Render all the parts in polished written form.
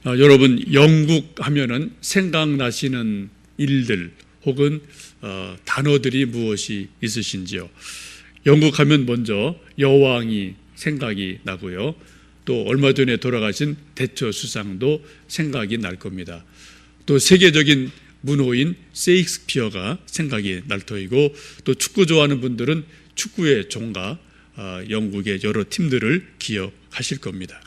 여러분, 영국 하면은 생각나시는 일들 혹은 단어들이 무엇이 있으신지요? 영국 하면 먼저 여왕이 생각이 나고요. 또 얼마 전에 돌아가신 대처 수상도 생각이 날 겁니다. 또 세계적인 문호인 세익스피어가 생각이 날 터이고, 또 축구 좋아하는 분들은 축구의 종가 영국의 여러 팀들을 기억하실 겁니다.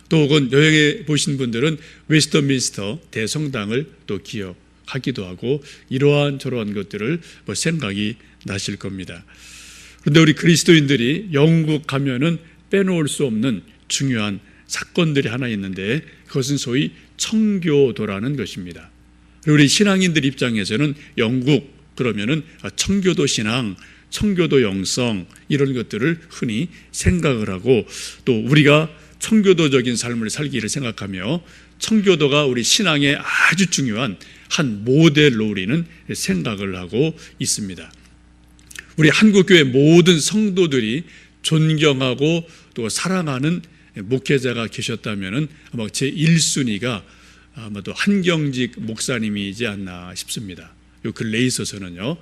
또 혹은 여행해 보신 분들은 웨스트민스터 대성당을 또 기억하기도 하고, 이러한 저러한 것들을 생각이 나실 겁니다. 그런데 우리 그리스도인들이 영국 가면은 빼놓을 수 없는 중요한 사건들이 하나 있는데, 그것은 소위 청교도라는 것입니다. 우리 신앙인들 입장에서는 영국 그러면은 청교도 신앙, 청교도 영성, 이런 것들을 흔히 생각을 하고, 또 우리가 청교도적인 삶을 살기를 생각하며 청교도가 우리 신앙의 아주 중요한 한 모델로 우리는 생각을 하고 있습니다. 우리 한국교회 모든 성도들이 존경하고 또 사랑하는 목회자가 계셨다면 아마 제 1순위가 아마도 한경직 목사님이지 않나 싶습니다. 요 근래에 있어서는요.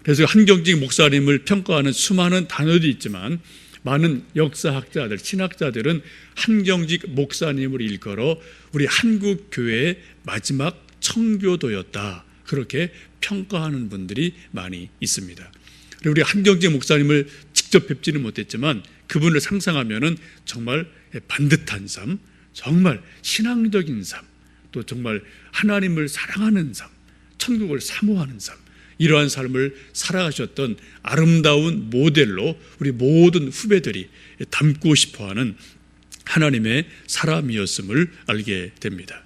그래서 한경직 목사님을 평가하는 수많은 단어도 있지만, 많은 역사학자들, 신학자들은 한경직 목사님을 일컬어 우리 한국교회의 마지막 청교도였다, 그렇게 평가하는 분들이 많이 있습니다. 그리고 우리 한경직 목사님을 직접 뵙지는 못했지만 그분을 상상하면은 정말 반듯한 삶, 정말 신앙적인 삶, 또 정말 하나님을 사랑하는 삶, 천국을 사모하는 삶, 이러한 삶을 살아가셨던 아름다운 모델로 우리 모든 후배들이 닮고 싶어하는 하나님의 사람이었음을 알게 됩니다.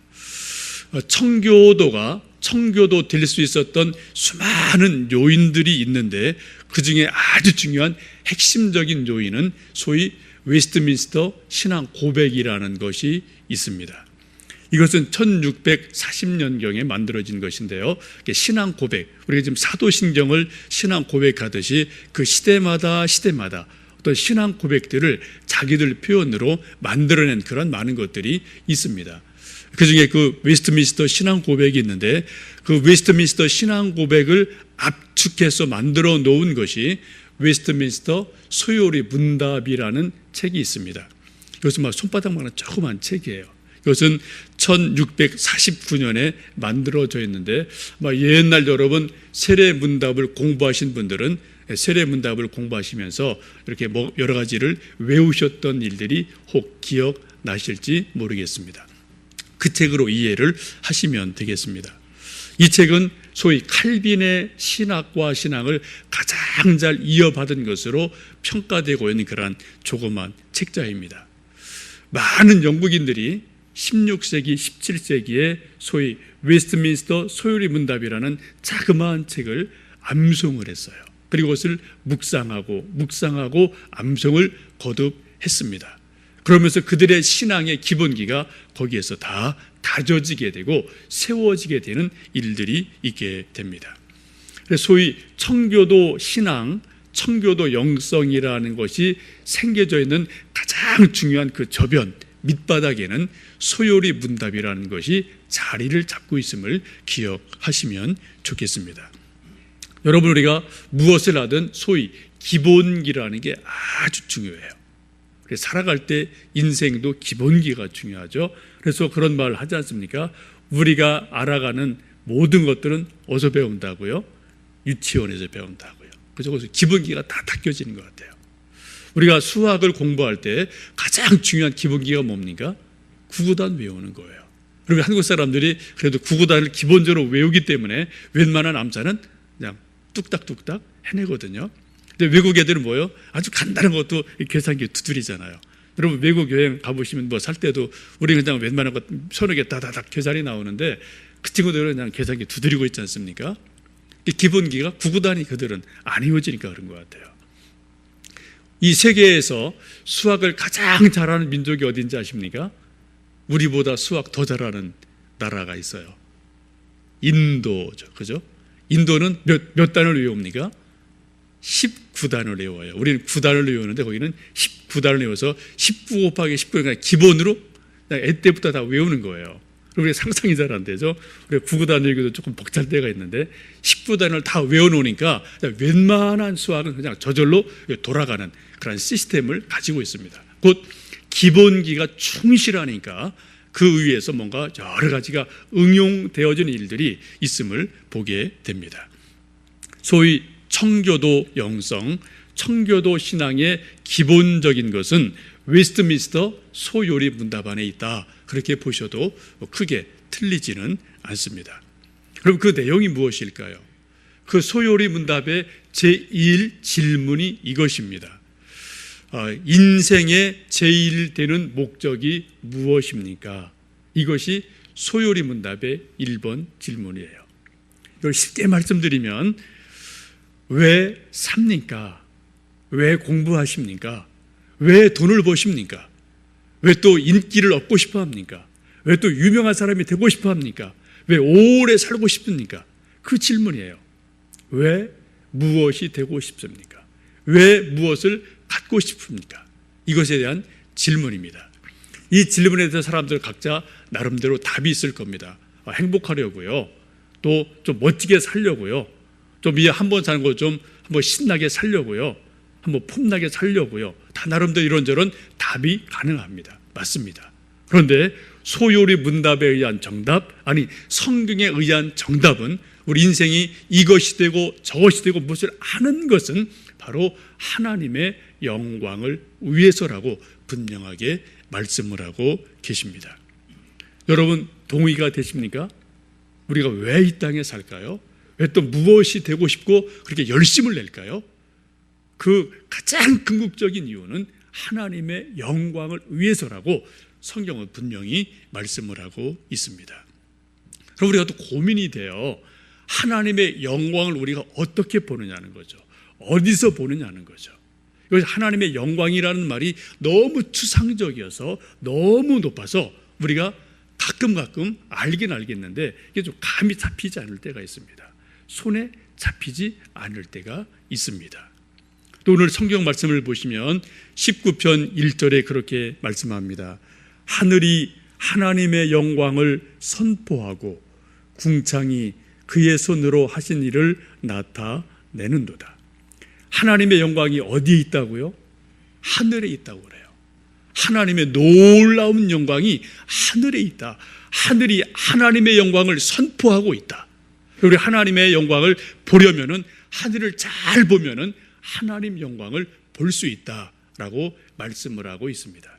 청교도 될 수 있었던 수많은 요인들이 있는데, 그 중에 아주 중요한 핵심적인 요인은 소위 웨스트민스터 신앙 고백이라는 것이 있습니다. 이것은 1640년경에 만들어진 것인데요. 신앙 고백, 우리가 지금 사도신경을 신앙 고백하듯이 그 시대마다 어떤 신앙 고백들을 자기들 표현으로 만들어낸 그런 많은 것들이 있습니다. 그 중에 그 웨스트민스터 신앙 고백이 있는데, 그 웨스트민스터 신앙 고백을 압축해서 만들어 놓은 것이 웨스트민스터 소요리 문답이라는 책이 있습니다. 이것은 막 손바닥만한 조그만 책이에요. 이것은 1649년에 만들어져 있는데, 옛날 여러분 세례 문답을 공부하신 분들은 세례 문답을 공부하시면서 이렇게 여러 가지를 외우셨던 일들이 혹 기억나실지 모르겠습니다. 그 책으로 이해를 하시면 되겠습니다. 이 책은 소위 칼빈의 신학과 신앙을 가장 잘 이어받은 것으로 평가되고 있는 그러한 조그만 책자입니다. 많은 영국인들이 16세기, 17세기에 소위 웨스트민스터 소요리 문답이라는 자그마한 책을 암송을 했어요. 그리고 그것을 묵상하고 암송을 거듭했습니다. 그러면서 그들의 신앙의 기본기가 거기에서 다 다져지게 되고 세워지게 되는 일들이 있게 됩니다. 그래서 소위 청교도 신앙, 청교도 영성이라는 것이 생겨져 있는 가장 중요한 그 저변 밑바닥에는 소요리 문답이라는 것이 자리를 잡고 있음을 기억하시면 좋겠습니다. 여러분, 우리가 무엇을 하든 소위 기본기라는 게 아주 중요해요. 그래서 살아갈 때 인생도 기본기가 중요하죠. 그래서 그런 말을 하지 않습니까? 우리가 알아가는 모든 것들은 어디서 배운다고요? 유치원에서 배운다고요. 그래서 기본기가 다 닦여지는 것 같아요. 우리가 수학을 공부할 때 가장 중요한 기본기가 뭡니까? 구구단 외우는 거예요. 그리고 한국 사람들이 그래도 구구단을 기본적으로 외우기 때문에 웬만한 암산은 그냥 뚝딱뚝딱 해내거든요. 근데 외국 애들은 뭐예요? 아주 간단한 것도 계산기 두드리잖아요. 여러분, 외국 여행 가보시면 살 때도 우리는 그냥 웬만한 것 서너 개 다다닥 계산이 나오는데, 그 친구들은 그냥 계산기 두드리고 있지 않습니까? 기본기가 구구단이 그들은 안 이루어지니까 그런 것 같아요. 이 세계에서 수학을 가장 잘하는 민족이 어딘지 아십니까? 우리보다 수학 더 잘하는 나라가 있어요. 인도죠. 그죠? 인도는 몇 단을 외웁니까? 19단을 외워요. 우리는 9단을 외우는데 거기는 19단을 외워서 19 곱하기 19가 기본으로 애 때부터 다 외우는 거예요. 우리 상상이 잘 안 되죠. 우리 구구단 외우기도 조금 벅찰 때가 있는데 19단을 다 외워놓으니까 웬만한 수학은 그냥 저절로 돌아가는 그런 시스템을 가지고 있습니다. 곧 기본기가 충실하니까 그 위에서 뭔가 여러 가지가 응용되어지는 일들이 있음을 보게 됩니다. 소위 청교도 영성, 청교도 신앙의 기본적인 것은 웨스트민스터 소요리 문답 안에 있다. 그렇게 보셔도 크게 틀리지는 않습니다. 그럼 그 내용이 무엇일까요? 그 소요리 문답의 제1 질문이 이것입니다. 인생의 제1되는 목적이 무엇입니까? 이것이 소요리 문답의 1번 질문이에요. 이걸 쉽게 말씀드리면 왜 삽니까? 왜 공부하십니까? 왜 돈을 버십니까? 왜 또 인기를 얻고 싶어 합니까? 왜 또 유명한 사람이 되고 싶어 합니까? 왜 오래 살고 싶습니까? 그 질문이에요. 왜 무엇이 되고 싶습니까? 왜 무엇을 갖고 싶습니까? 이것에 대한 질문입니다. 이 질문에 대해서 사람들 각자 나름대로 답이 있을 겁니다. 행복하려고요. 또 좀 멋지게 살려고요. 좀 이 한 번 사는 거 좀 한번 신나게 살려고요. 한번 폼나게 살려고요. 다 나름대로 이런저런 답이 가능합니다. 맞습니다. 그런데 소요리 문답에 의한 정답, 아니 성경에 의한 정답은 우리 인생이 이것이 되고 저것이 되고 무엇을 아는 것은 바로 하나님의 영광을 위해서라고 분명하게 말씀을 하고 계십니다. 여러분 동의가 되십니까? 우리가 왜 이 땅에 살까요? 왜 또 무엇이 되고 싶고 그렇게 열심을 낼까요? 그 가장 궁극적인 이유는 하나님의 영광을 위해서라고 성경은 분명히 말씀을 하고 있습니다. 그럼 우리가 또 고민이 돼요. 하나님의 영광을 우리가 어떻게 보느냐는 거죠. 어디서 보느냐는 거죠. 이것이 하나님의 영광이라는 말이 너무 추상적이어서 너무 높아서 우리가 가끔 알긴 알겠는데 이게 좀 감이 잡히지 않을 때가 있습니다. 손에 잡히지 않을 때가 있습니다. 또 오늘 성경 말씀을 보시면 19편 1절에 그렇게 말씀합니다. 하늘이 하나님의 영광을 선포하고 궁창이 그의 손으로 하신 일을 나타내는도다. 하나님의 영광이 어디에 있다고요? 하늘에 있다고 그래요. 하나님의 놀라운 영광이 하늘에 있다. 하늘이 하나님의 영광을 선포하고 있다. 우리 하나님의 영광을 보려면은 하늘을 잘 보면은 하나님 영광을 볼 수 있다라고 말씀을 하고 있습니다.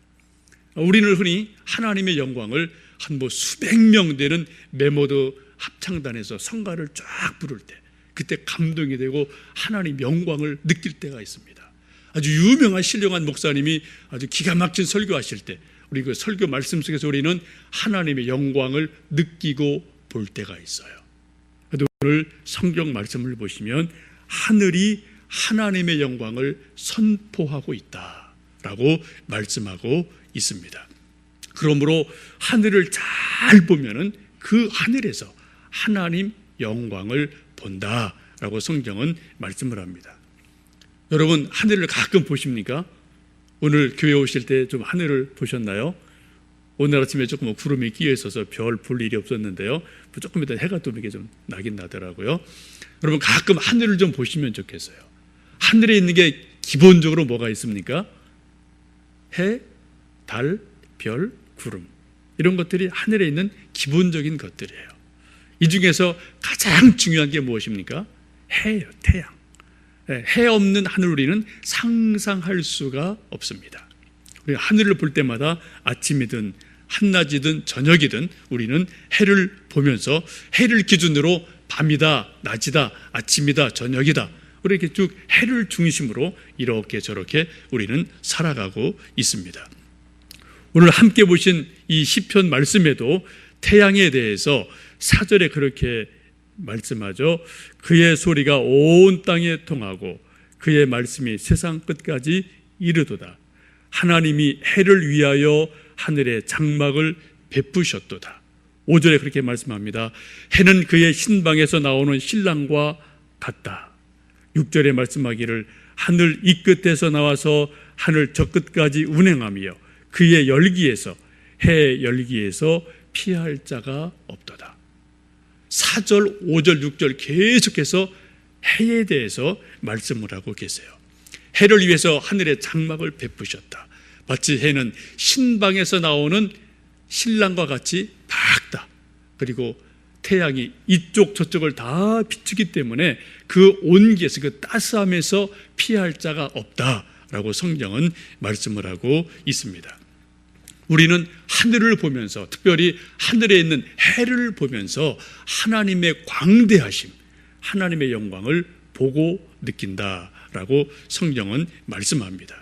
우리는 흔히 하나님의 영광을 한 수백 명 되는 메모드 합창단에서 성가를 쫙 부를 때 그때 감동이 되고 하나님 영광을 느낄 때가 있습니다. 아주 유명한 신령한 목사님이 아주 기가 막힌 설교하실 때 우리 그 설교 말씀 속에서 우리는 하나님의 영광을 느끼고 볼 때가 있어요. 오늘 성경 말씀을 보시면 하늘이 하나님의 영광을 선포하고 있다라고 말씀하고 있습니다. 그러므로 하늘을 잘 보면은 그 하늘에서 하나님 영광을 본다라고 성경은 말씀을 합니다. 여러분 하늘을 가끔 보십니까? 오늘 교회 오실 때 좀 하늘을 보셨나요? 오늘 아침에 조금 구름이 끼어 있어서 별 볼 일이 없었는데요. 조금 이따 해가 또 이렇게 좀 나긴 나더라고요. 여러분 가끔 하늘을 좀 보시면 좋겠어요. 하늘에 있는 게 기본적으로 뭐가 있습니까? 해, 달, 별, 구름 이런 것들이 하늘에 있는 기본적인 것들이에요. 이 중에서 가장 중요한 게 무엇입니까? 해예요. 태양. 해 없는 하늘 우리는 상상할 수가 없습니다. 우리 하늘을 볼 때마다 아침이든 한낮이든 저녁이든 우리는 해를 보면서 해를 기준으로 밤이다, 낮이다, 아침이다, 저녁이다 이렇게 쭉 해를 중심으로 이렇게 저렇게 우리는 살아가고 있습니다. 오늘 함께 보신 이 시편 말씀에도 태양에 대해서 4절에 그렇게 말씀하죠. 그의 소리가 온 땅에 통하고 그의 말씀이 세상 끝까지 이르도다. 하나님이 해를 위하여 하늘의 장막을 베푸셨도다. 5절에 그렇게 말씀합니다. 해는 그의 신방에서 나오는 신랑과 같다. 6절에 말씀하기를 하늘 이 끝에서 나와서 하늘 저 끝까지 운행하며 그의 열기에서 해 열기에서 피할 자가 없도다. 4절, 5절, 6절 계속해서 해에 대해서 말씀을 하고 계세요. 해를 위해서 하늘의 장막을 베푸셨다. 마치 해는 신방에서 나오는 신랑과 같이 밝다. 그리고 태양이 이쪽 저쪽을 다 비추기 때문에 그 온기에서, 그 따스함에서 피할 자가 없다라고 성경은 말씀을 하고 있습니다. 우리는 하늘을 보면서, 특별히 하늘에 있는 해를 보면서 하나님의 광대하심, 하나님의 영광을 보고 느낀다라고 성경은 말씀합니다.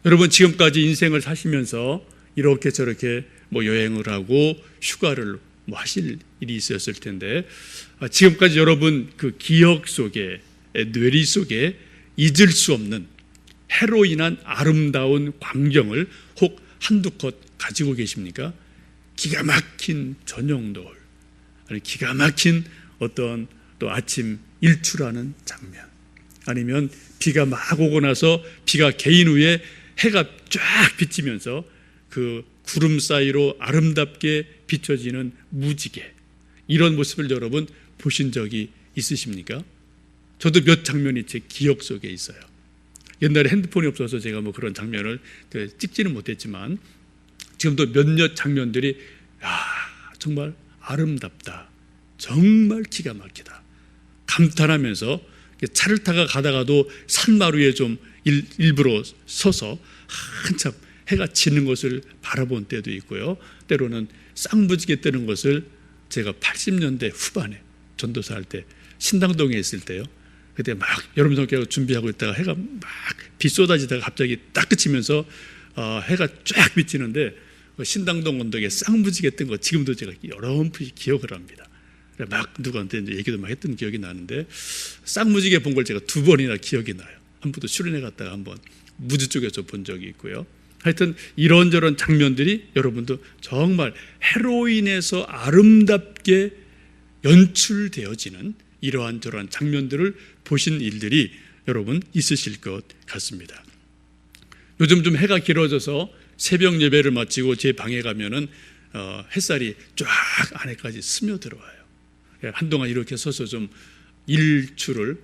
여러분, 지금까지 인생을 사시면서 이렇게 저렇게 여행을 하고 휴가를 하실 일이 있었을 텐데, 지금까지 여러분 그 기억 속에, 뇌리 속에 잊을 수 없는 해로 인한 아름다운 광경을 혹 한두 컷 가지고 계십니까? 기가 막힌 저녁노을, 아니 기가 막힌 어떤 또 아침 일출하는 장면, 아니면 비가 막 오고 나서 비가 개인 후에 해가 쫙 비치면서 그 구름 사이로 아름답게 비춰지는 무지개, 이런 모습을 여러분 보신 적이 있으십니까? 저도 몇 장면이 제 기억 속에 있어요. 옛날에 핸드폰이 없어서 제가 그런 장면을 찍지는 못했지만 지금도 몇몇 장면들이 정말 아름답다, 정말 기가 막히다 감탄하면서 차를 타고 가다가도 산마루에 좀 일부러 서서 한참 해가 지는 것을 바라본 때도 있고요. 때로는 쌍무지개 뜨는 것을 제가 80년대 후반에 전도사 할 때 신당동에 있을 때요. 그때 막 여름성경을 준비하고 있다가 해가 막 비 쏟아지다가 갑자기 딱 그치면서 해가 쫙 비치는데 신당동 언덕에 쌍무지개 뜬 거 지금도 제가 여러분이 기억을 합니다. 막 누구한테 얘기도 막 했던 기억이 나는데, 쌍무지개 본 걸 제가 2번이나 기억이 나요. 한 번도 수련회 갔다가 한 번 무주 쪽에서 본 적이 있고요. 하여튼 이런저런 장면들이 여러분도 정말 해로 인해서 아름답게 연출되어지는 이러한 저러한 장면들을 보신 일들이 여러분 있으실 것 같습니다. 요즘 좀 해가 길어져서 새벽 예배를 마치고 제 방에 가면은 햇살이 쫙 안에까지 스며들어와요. 한동안 이렇게 서서 좀 일출을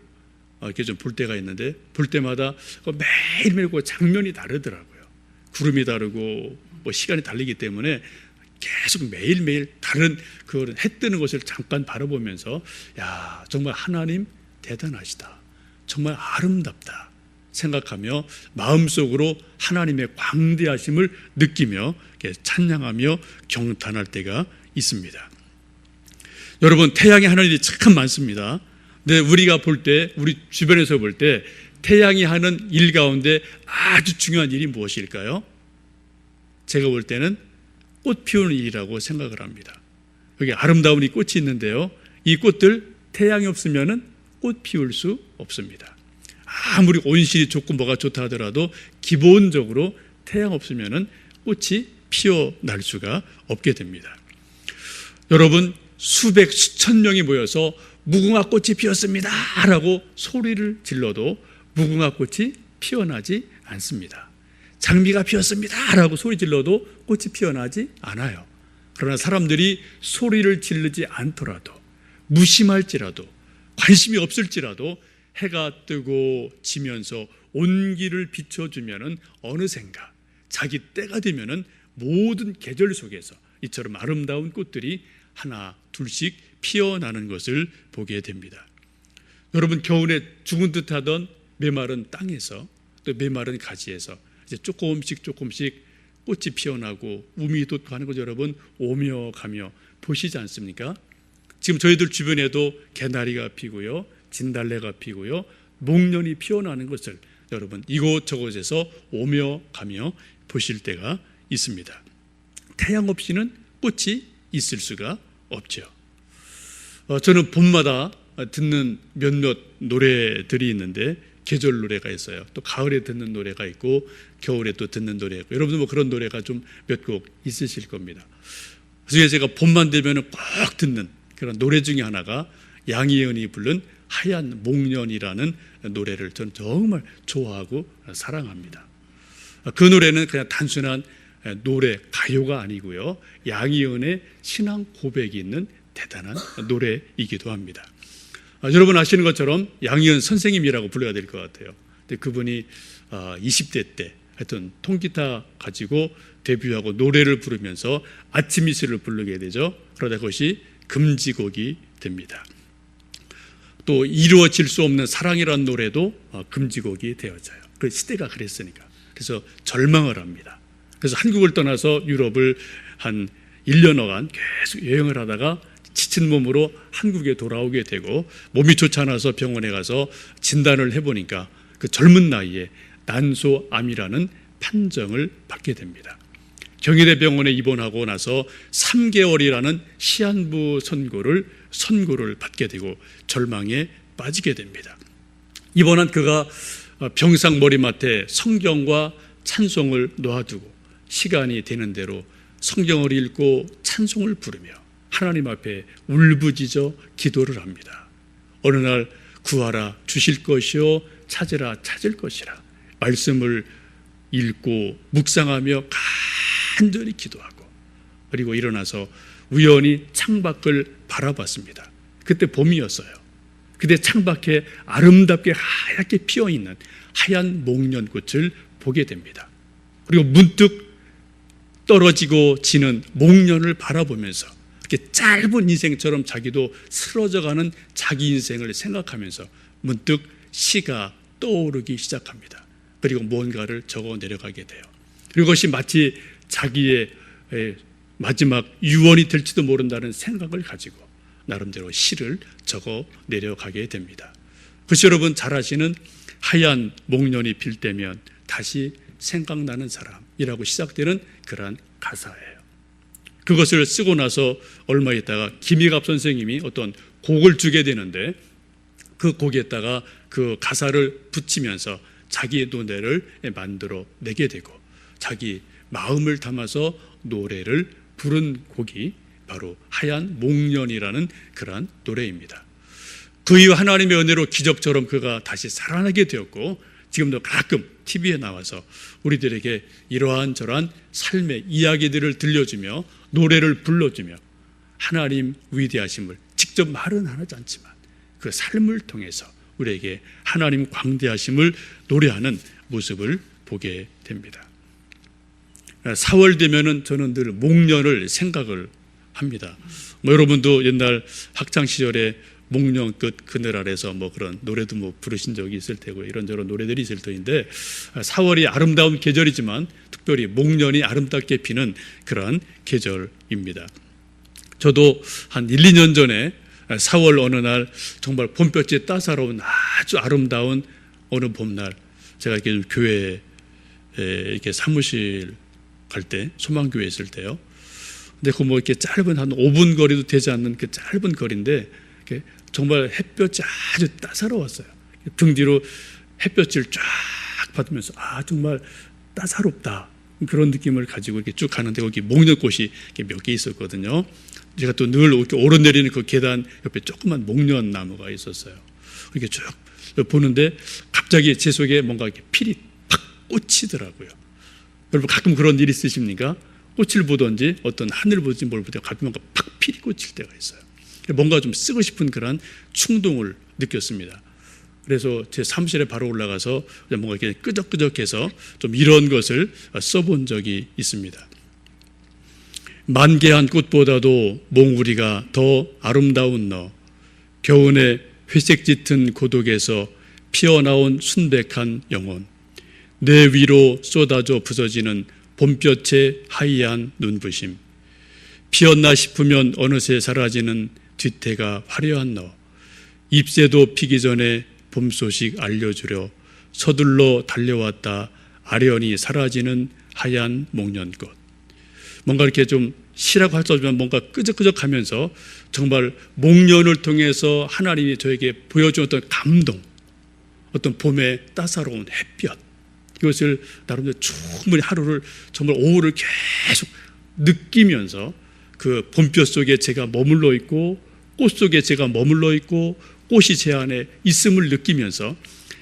이렇게 좀 볼 때가 있는데, 볼 때마다 매일매일 그 장면이 다르더라고요. 구름이 다르고 시간이 다르기 때문에 계속 매일매일 다른 그 해 뜨는 것을 잠깐 바라보면서 정말 하나님 대단하시다, 정말 아름답다 생각하며 마음속으로 하나님의 광대하심을 느끼며 찬양하며 경탄할 때가 있습니다. 여러분, 태양이 하는 일이 참 많습니다. 근데 우리가 볼 때, 우리 주변에서 볼 때 태양이 하는 일 가운데 아주 중요한 일이 무엇일까요? 제가 볼 때는 꽃 피우는 일이라고 생각을 합니다. 여기 아름다운 이 꽃이 있는데요, 이 꽃들 태양이 없으면 꽃 피울 수 없습니다. 아무리 온실이 좋고 뭐가 좋다 하더라도 기본적으로 태양 없으면 꽃이 피어날 수가 없게 됩니다. 여러분, 수백 수천 명이 모여서 무궁화 꽃이 피었습니다 라고 소리를 질러도 무궁화 꽃이 피어나지 않습니다. 장미가 피었습니다 라고 소리 질러도 꽃이 피어나지 않아요. 그러나 사람들이 소리를 지르지 않더라도, 무심할지라도, 관심이 없을지라도 해가 뜨고 지면서 온기를 비춰주면 어느샌가 자기 때가 되면 모든 계절 속에서 이처럼 아름다운 꽃들이 하나 둘씩 피어나는 것을 보게 됩니다. 여러분, 겨울에 죽은 듯하던 메마른 땅에서, 또 메마른 가지에서 이제 조금씩 꽃이 피어나고 우미 돋고 하는 것 여러분 오며 가며 보시지 않습니까? 지금 저희들 주변에도 개나리가 피고요, 진달래가 피고요, 목련이 피어나는 것을 여러분 이곳저곳에서 오며 가며 보실 때가 있습니다. 태양 없이는 꽃이 있을 수가 없죠. 저는 봄마다 듣는 몇몇 노래들이 있는데, 계절 노래가 있어요. 또 가을에 듣는 노래가 있고 겨울에 또 듣는 노래가 있고, 여러분도 그런 노래가 좀 몇 곡 있으실 겁니다. 그중에 제가 봄만 되면 꼭 듣는 그런 노래 중에 하나가 양희은이 부른 하얀 목련이라는 노래를 저는 정말 좋아하고 사랑합니다. 그 노래는 그냥 단순한 노래, 가요가 아니고요. 양희은의 신앙 고백이 있는 대단한 노래이기도 합니다. 여러분 아시는 것처럼 양희은 선생님이라고 불러야 될 것 같아요. 근데 그분이 20대 때 하여튼 통기타 가지고 데뷔하고 노래를 부르면서 아침 이슬을 부르게 되죠. 그러다 그것이 금지곡이 됩니다. 또 이루어질 수 없는 사랑이라는 노래도 금지곡이 되어져요. 그 시대가 그랬으니까. 그래서 절망을 합니다. 그래서 한국을 떠나서 유럽을 한 1년여간 계속 여행을 하다가 지친 몸으로 한국에 돌아오게 되고 몸이 좋지 않아서 병원에 가서 진단을 해보니까 그 젊은 나이에 난소암이라는 판정을 받게 됩니다. 경희대 병원에 입원하고 나서 3개월이라는 시한부 선고를 받게 되고 절망에 빠지게 됩니다. 입원한 그가 병상 머리맡에 성경과 찬송을 놓아두고 시간이 되는 대로 성경을 읽고 찬송을 부르며 하나님 앞에 울부짖어 기도를 합니다. 어느 날 구하라 주실 것이요 찾으라 찾을 것이라 말씀을 읽고 묵상하며 간절히 기도하고 그리고 일어나서 우연히 창밖을 바라봤습니다. 그때 봄이었어요. 그때 창밖에 아름답게 하얗게 피어있는 하얀 목련꽃을 보게 됩니다. 그리고 문득 떨어지고 지는 목련을 바라보면서 이렇게 짧은 인생처럼 자기도 쓰러져가는 자기 인생을 생각하면서 문득 시가 떠오르기 시작합니다. 그리고 뭔가를 적어 내려가게 돼요. 그리고 그것이 마치 자기의 마지막 유언이 될지도 모른다는 생각을 가지고 나름대로 시를 적어 내려가게 됩니다. 그것이 여러분 잘 아시는 하얀 목련이 필 때면 다시 생각나는 사람이라고 시작되는 그러한 가사예요. 그것을 쓰고 나서 얼마 있다가 김희갑 선생님이 어떤 곡을 주게 되는데 그 곡에다가 그 가사를 붙이면서 자기의 노래를 만들어 내게 되고 자기 마음을 담아서 노래를 부른 곡이 바로 하얀 목련이라는 그러한 노래입니다. 그 이후 하나님의 은혜로 기적처럼 그가 다시 살아나게 되었고 지금도 가끔 TV에 나와서 우리들에게 이러한 저러한 삶의 이야기들을 들려주며 노래를 불러주며 하나님 위대하심을 직접 말은 하지 않지만 그 삶을 통해서 우리에게 하나님 광대하심을 노래하는 모습을 보게 됩니다. 4월 되면은 저는 늘 목련을 생각을 합니다. 여러분도 옛날 학창 시절에 목련 끝 그늘 아래서 그런 노래도 부르신 적이 있을 테고 이런저런 노래들이 있을 터인데 4월이 아름다운 계절이지만 특별히 목련이 아름답게 피는 그러한 계절입니다. 저도 한 1, 2년 전에 4월 어느 날 정말 봄볕이 따사로운 아주 아름다운 어느 봄날 제가 이렇게 교회에 이렇게 사무실 갈 때 소망교회 있을 때요. 근데 그 이렇게 짧은 한 5분 거리도 되지 않는 그 짧은 거리인데 정말 햇볕이 아주 따사로웠어요. 등 뒤로 햇볕을 쫙 받으면서 정말 따사롭다 그런 느낌을 가지고 이렇게 쭉 가는데 거기 목련꽃이 몇 개 있었거든요. 제가 또 늘 이렇게 오르내리는 그 계단 옆에 조그만 목련 나무가 있었어요. 이렇게 쭉 보는데 갑자기 제 속에 뭔가 이렇게 필이 팍 꽂히더라고요. 여러분 가끔 그런 일 있으십니까? 꽃을 보든지 어떤 하늘 보든지 뭘 보든지 가끔 뭔가 팍 필이 꽂힐 때가 있어요. 뭔가 좀 쓰고 싶은 그런 충동을 느꼈습니다. 그래서 제 사무실에 바로 올라가서 뭔가 이렇게 끄적끄적해서 좀 이런 것을 써본 적이 있습니다. 만개한 꽃보다도 몽우리가 더 아름다운 너, 겨우내 회색 짙은 고독에서 피어나온 순백한 영혼, 내 위로 쏟아져 부서지는 봄볕의 하이한 눈부심, 피었나 싶으면 어느새 사라지는 뒤태가 화려한 너, 잎새도 피기 전에 봄 소식 알려주려 서둘러 달려왔다 아련히 사라지는 하얀 목련꽃. 뭔가 이렇게 좀 시라고 할 수 없지만 뭔가 끄적끄적하면서 정말 목련을 통해서 하나님이 저에게 보여준 어떤 감동, 어떤 봄의 따사로운 햇볕, 이것을 나름대로 충분히 하루를 정말 오후를 계속 느끼면서 그 봄볕 속에 제가 머물러 있고 꽃 속에 제가 머물러 있고 꽃이 제 안에 있음을 느끼면서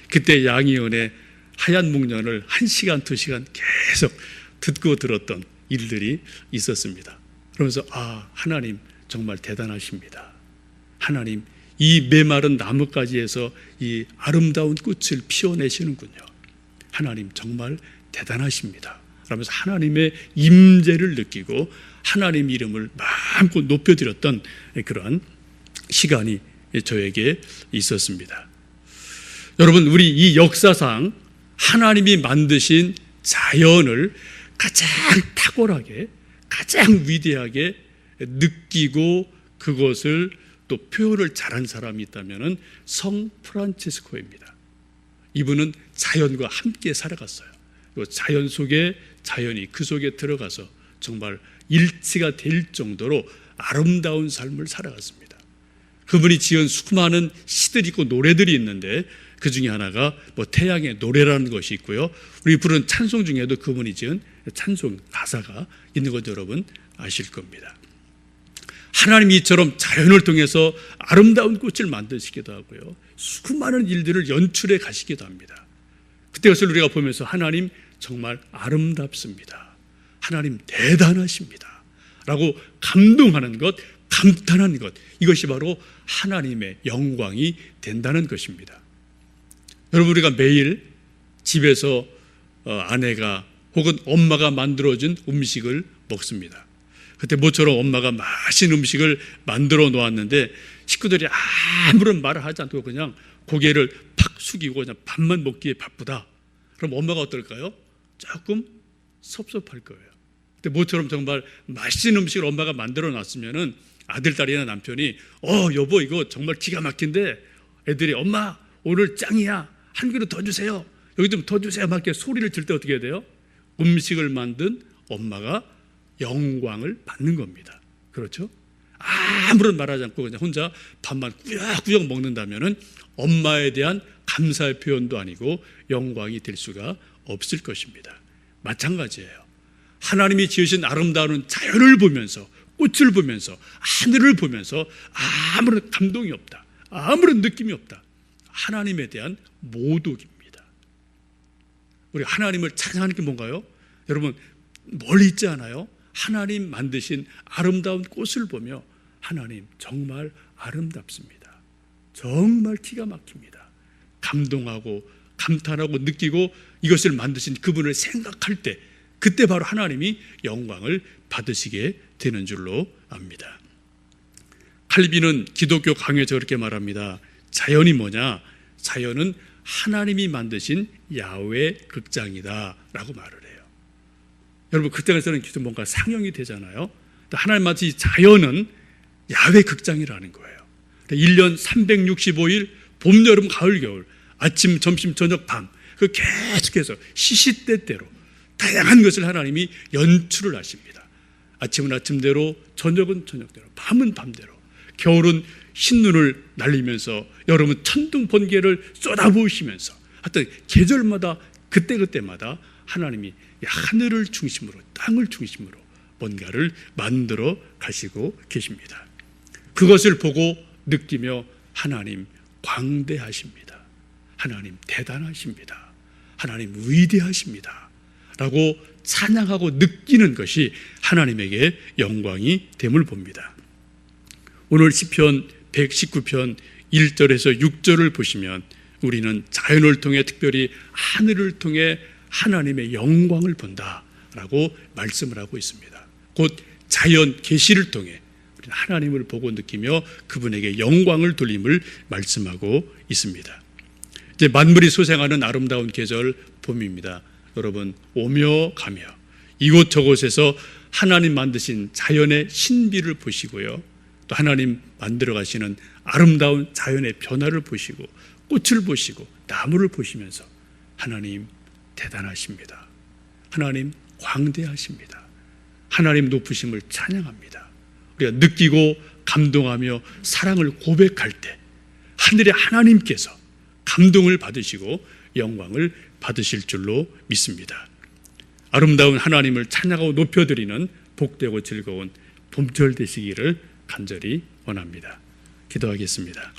그때 양희은의 하얀 목련을 1시간, 2시간 계속 듣고 들었던 일들이 있었습니다. 그러면서 하나님 정말 대단하십니다. 하나님 이 메마른 나뭇가지에서 이 아름다운 꽃을 피워내시는군요. 하나님 정말 대단하십니다. 그러면서 하나님의 임재를 느끼고 하나님 이름을 마음껏 높여드렸던 그러한 시간이 저에게 있었습니다. 여러분, 우리 이 역사상 하나님이 만드신 자연을 가장 탁월하게, 가장 위대하게 느끼고 그것을 또 표현을 잘한 사람이 있다면 성 프란치스코입니다. 이분은 자연과 함께 살아갔어요. 자연 속에 자연이 그 속에 들어가서 정말 일치가 될 정도로 아름다운 삶을 살아갔습니다. 그분이 지은 수많은 시들이 있고 노래들이 있는데 그 중에 하나가 태양의 노래라는 것이 있고요. 우리 부른 찬송 중에도 그분이 지은 찬송 가사가 있는 것 여러분 아실 겁니다. 하나님이 이처럼 자연을 통해서 아름다운 꽃을 만드시기도 하고요. 수많은 일들을 연출해 가시기도 합니다. 그때 것을 우리가 보면서 하나님 정말 아름답습니다. 하나님 대단하십니다. 라고 감동하는 것, 감탄하는 것, 이것이 바로 하나님의 영광이 된다는 것입니다. 여러분, 우리가 매일 집에서 아내가 혹은 엄마가 만들어준 음식을 먹습니다. 그때 모처럼 엄마가 맛있는 음식을 만들어 놓았는데 식구들이 아무런 말을 하지 않고 그냥 고개를 팍 숙이고 그냥 밥만 먹기에 바쁘다. 그럼 엄마가 어떨까요? 조금 섭섭할 거예요. 근데 모처럼 정말 맛있는 음식을 엄마가 만들어 놨으면은 아들, 딸이나 남편이 여보 이거 정말 기가 막힌데 애들이 엄마 오늘 짱이야. 한 그릇 더 주세요. 여기 좀 더 주세요. 막 이렇게 소리를 질 때 어떻게 해야 돼요? 음식을 만든 엄마가 영광을 받는 겁니다. 그렇죠? 아무런 말하지 않고 그냥 혼자 밥만 꾸역꾸역 먹는다면은 엄마에 대한 감사의 표현도 아니고 영광이 될 수가 없을 것입니다. 마찬가지예요. 하나님이 지으신 아름다운 자연을 보면서 꽃을 보면서 하늘을 보면서 아무런 감동이 없다. 아무런 느낌이 없다. 하나님에 대한 모독입니다. 우리 하나님을 찬양하는 게 뭔가요? 여러분 멀리 있지 않아요? 하나님 만드신 아름다운 꽃을 보며 하나님 정말 아름답습니다. 정말 기가 막힙니다. 감동하고 감탄하고 느끼고 이것을 만드신 그분을 생각할 때 그때 바로 하나님이 영광을 받으시게 되는 줄로 압니다. 칼빈은 기독교 강요에서 그렇게 말합니다. 자연이 뭐냐? 자연은 하나님이 만드신 야훼 극장이다 라고 말을 해요. 여러분 그때에서는 뭔가 상영이 되잖아요. 하나님 만드신 자연은 야훼 극장이라는 거예요. 1년 365일 봄, 여름, 가을, 겨울 아침, 점심, 저녁, 밤 그 계속해서 시시때때로 다양한 것을 하나님이 연출을 하십니다. 아침은 아침대로, 저녁은 저녁대로, 밤은 밤대로, 겨울은 흰눈을 날리면서 여름은 천둥 번개를 쏟아부으시면서 하여튼 계절마다 그때그때마다 하나님이 하늘을 중심으로 땅을 중심으로 뭔가를 만들어 가시고 계십니다. 그것을 보고 느끼며 하나님 광대하십니다. 하나님 대단하십니다. 하나님 위대하십니다. 라고 찬양하고 느끼는 것이 하나님에게 영광이 됨을 봅니다. 오늘 시편 119편 1절에서 6절을 보시면 우리는 자연을 통해 특별히 하늘을 통해 하나님의 영광을 본다라고 말씀을 하고 있습니다. 곧 자연 계시를 통해 우리는 하나님을 보고 느끼며 그분에게 영광을 돌림을 말씀하고 있습니다. 이제 만물이 소생하는 아름다운 계절 봄입니다. 여러분 오며 가며 이곳저곳에서 하나님 만드신 자연의 신비를 보시고요. 또 하나님 만들어 가시는 아름다운 자연의 변화를 보시고 꽃을 보시고 나무를 보시면서 하나님 대단하십니다. 하나님 광대하십니다. 하나님 높으심을 찬양합니다. 우리가 느끼고 감동하며 사랑을 고백할 때 하늘의 하나님께서 감동을 받으시고 영광을 받으실 줄로 믿습니다. 아름다운 하나님을 찬양하고 높여드리는 복되고 즐거운 봄철 되시기를 간절히 원합니다. 기도하겠습니다.